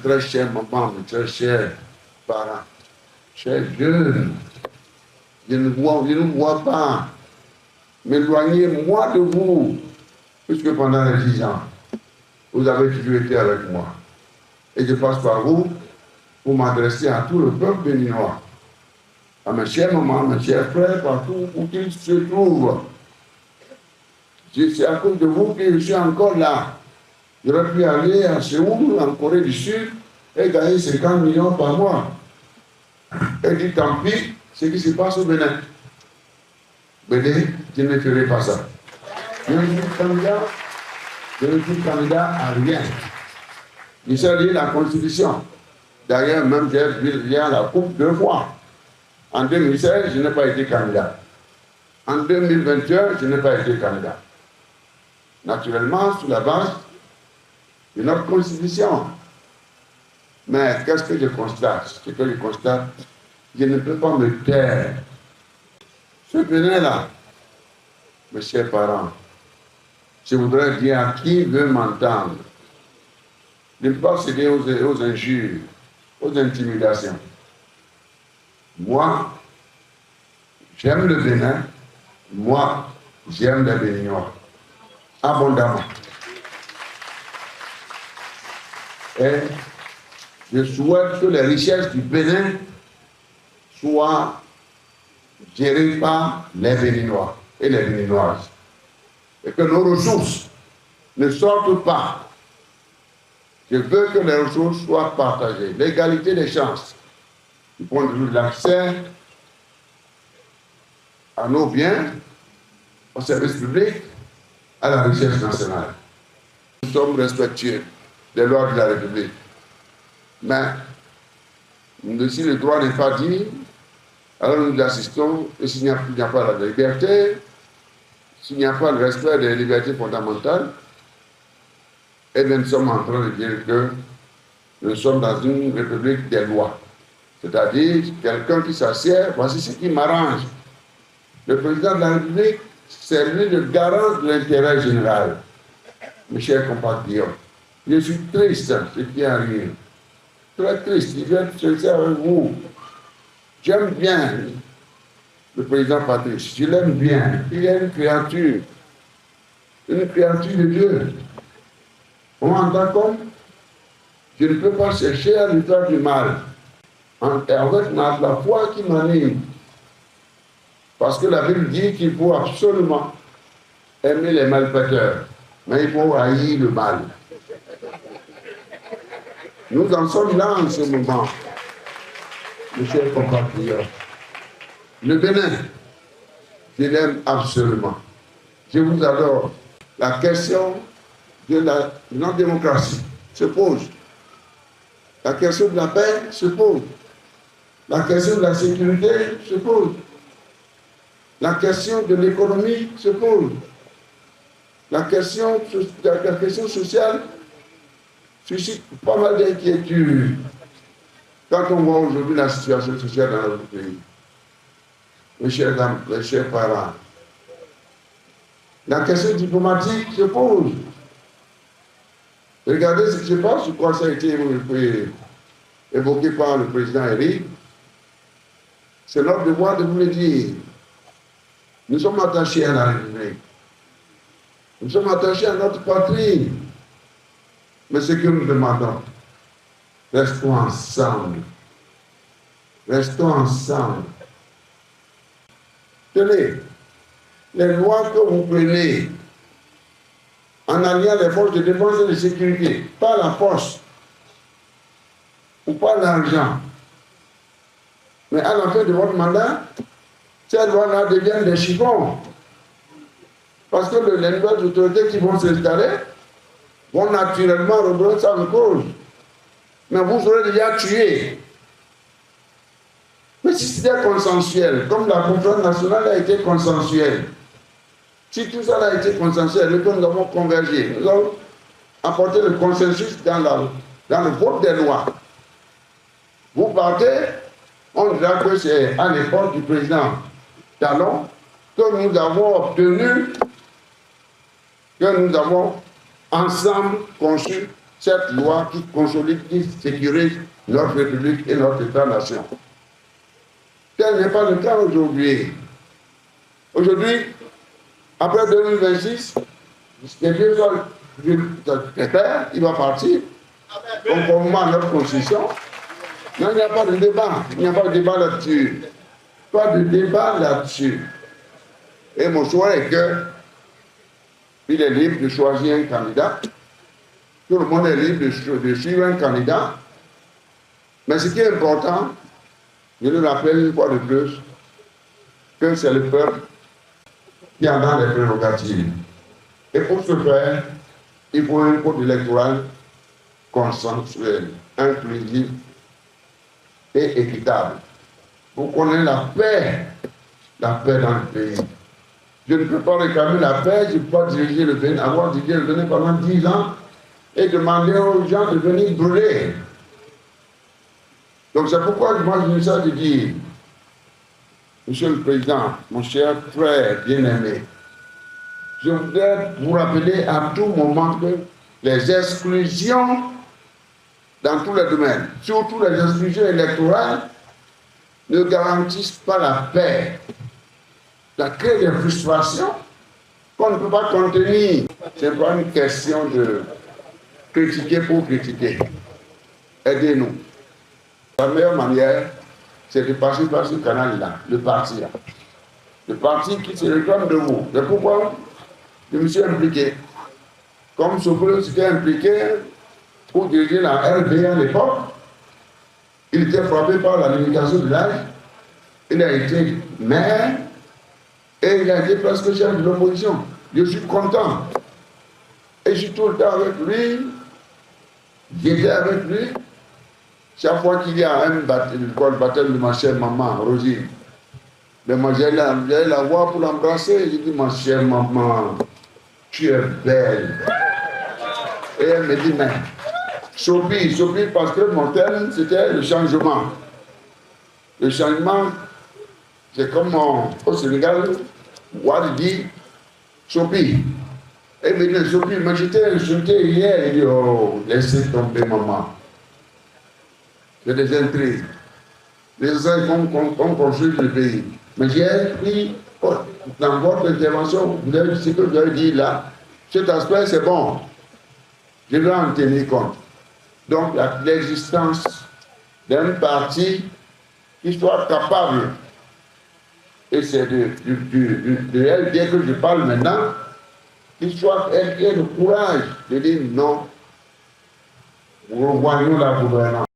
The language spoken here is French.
très chers mamans, mes très chers parents, chers jeunes, je ne vous vois pas. M'éloignez-moi de vous, puisque pendant les 10 ans, vous avez toujours été avec moi. Et je passe par vous pour m'adresser à tout le peuple béninois, à mes chers mamans, mes chers frères, partout où qu'ils se trouvent. C'est à cause de vous que je suis encore là. J'aurais pu aller à Séoul, en Corée du Sud, et gagner 50 millions par mois. Et dit tant pis, ce qui se passe au Bénin. Bénin, je ne ferai pas ça. Je ne suis candidat à rien. Je sais lire la Constitution. D'ailleurs, même j'ai vu la coupe 2 fois. En 2016, je n'ai pas été candidat. En 2021, je n'ai pas été candidat. Naturellement, sous la base de notre Constitution. Mais qu'est-ce que je constate? Ce que je constate, je ne peux pas me taire. Ce Bénin-là, mes chers parents, je voudrais dire à qui veut m'entendre, de ne pas céder aux injures, aux intimidations. Moi, j'aime le Bénin, moi, j'aime les Béninois, abondamment. Et je souhaite que les richesses du Bénin soient gérées par les Béninois et les Béninoises. Et que nos ressources ne sortent pas. Je veux que les ressources soient partagées. L'égalité des chances, du point de vue de l'accès à nos biens, au service public, à la richesse nationale. Nous sommes respectueux des lois de la République. Mais si le droit n'est pas dit, alors nous assistons, et s'il n'y a pas la liberté, s'il n'y a pas le respect des libertés fondamentales, eh bien nous sommes en train de dire que nous sommes dans une république des lois. C'est-à-dire, quelqu'un qui s'assied, voici ce qui m'arrange. Le président de la République, c'est lui le garant de l'intérêt général. Mes chers compatriotes, je suis triste de ce qui arrive. Très triste, je viens de se avec vous. J'aime bien le président Patrice, je l'aime bien. Il est une créature de Dieu. Moi, en tant qu'homme, je ne peux pas chercher à lui faire du mal. Avec la foi qui m'anime. Parce que la Bible dit qu'il faut absolument aimer les malfaiteurs, mais il faut haïr le mal. Nous en sommes là en ce moment, mes chers compatriotes. Le Bénin, je l'aime absolument. Je vous adore. La question de notre démocratie se pose. La question de la paix se pose. La question de la sécurité se pose. La question de l'économie se pose. La question sociale suscite pas mal d'inquiétudes quand on voit aujourd'hui la situation sociale dans notre pays. Mes chers dames, mes chers parents, la question diplomatique se pose. Regardez ce qui se passe, je crois que ça a été évoqué par le président Eric. C'est notre devoir de vous le dire. Nous sommes attachés à la République. Nous sommes attachés à notre patrie. Mais ce que nous demandons, restons ensemble. Restons ensemble. Tenez, les lois que vous prenez en alliant les forces de défense et de sécurité, pas la force ou pas l'argent, mais à la fin de votre mandat, ces lois-là deviennent des chiffons. Parce que les nouvelles autorités qui vont s'installer vont naturellement reprendre ça en cause. Mais vous aurez déjà tué. Mais si c'était consensuel, comme la conférence nationale a été consensuelle, si tout ça a été consensuel et que nous avons convergé, nous avons apporté le consensus dans le vote des lois. Vous partez, on dira que c'est à l'époque du président Talon que nous avons obtenu, que nous avons ensemble conçu cette loi qui consolide, qui sécurise notre République et notre État-nation. Tel n'est pas le cas aujourd'hui. Aujourd'hui, après 2026, il va partir, conformément à notre constitution. Non, il n'y a pas de débat. Il n'y a pas de débat là-dessus. Pas de débat là-dessus. Et mon choix est que il est libre de choisir un candidat. Tout le monde est libre de suivre un candidat. Mais ce qui est important, je le rappelle une fois de plus, que c'est le peuple qui en a les prérogatives. Et pour ce faire, il faut un code électoral consensuel, inclusif et équitable. Pour qu'on ait la paix dans le pays. Je ne peux pas réclamer la paix, je ne peux pas diriger le Bénin, avoir dirigé le Bénin pendant 10 ans et demander aux gens de venir brûler. Donc c'est pourquoi moi je me sens de dire, Monsieur le Président, mon cher frère bien-aimé, je voudrais vous rappeler à tout moment que les exclusions dans tous les domaines, surtout les exclusions électorales, ne garantissent pas la paix. Ça crée des frustrations qu'on ne peut pas contenir. Ce n'est pas une question de critiquer pour critiquer. Aidez-nous. La meilleure manière, c'est de passer par ce canal-là, le parti là. Le parti qui se réclame de vous. C'est pourquoi je me suis impliqué. Comme Sopolo s'était impliqué pour diriger la RB à l'époque, il était frappé par la limitation de l'âge. Il a été maire et il a été presque chef de l'opposition. Je suis content. Et je suis tout le temps avec lui. J'étais avec lui. Chaque fois qu'il y a un baptême de ma chère maman, Rosine, mais moi j'allais la voir pour l'embrasser. Je dis, ma chère maman, tu es belle. Et elle me dit, mais Sophie, parce que mon thème, c'était le changement. Le changement, c'est comme au Sénégal, Wadi dit, Sophie. Elle me dit, Sophie, mais j'étais insulté hier. Il dit, oh, laissez tomber maman. C'est des intrigues. Les gens qu'on construit le pays. Mais j'ai pris, dans votre intervention, vous avez dit ce que vous avez dit là, cet aspect c'est bon. Je vais en tenir compte. Donc l'existence d'un parti qui soit capable, et c'est de LD que je parle maintenant, qui soit elle qui ait le courage de dire non, nous revoyons la gouvernance.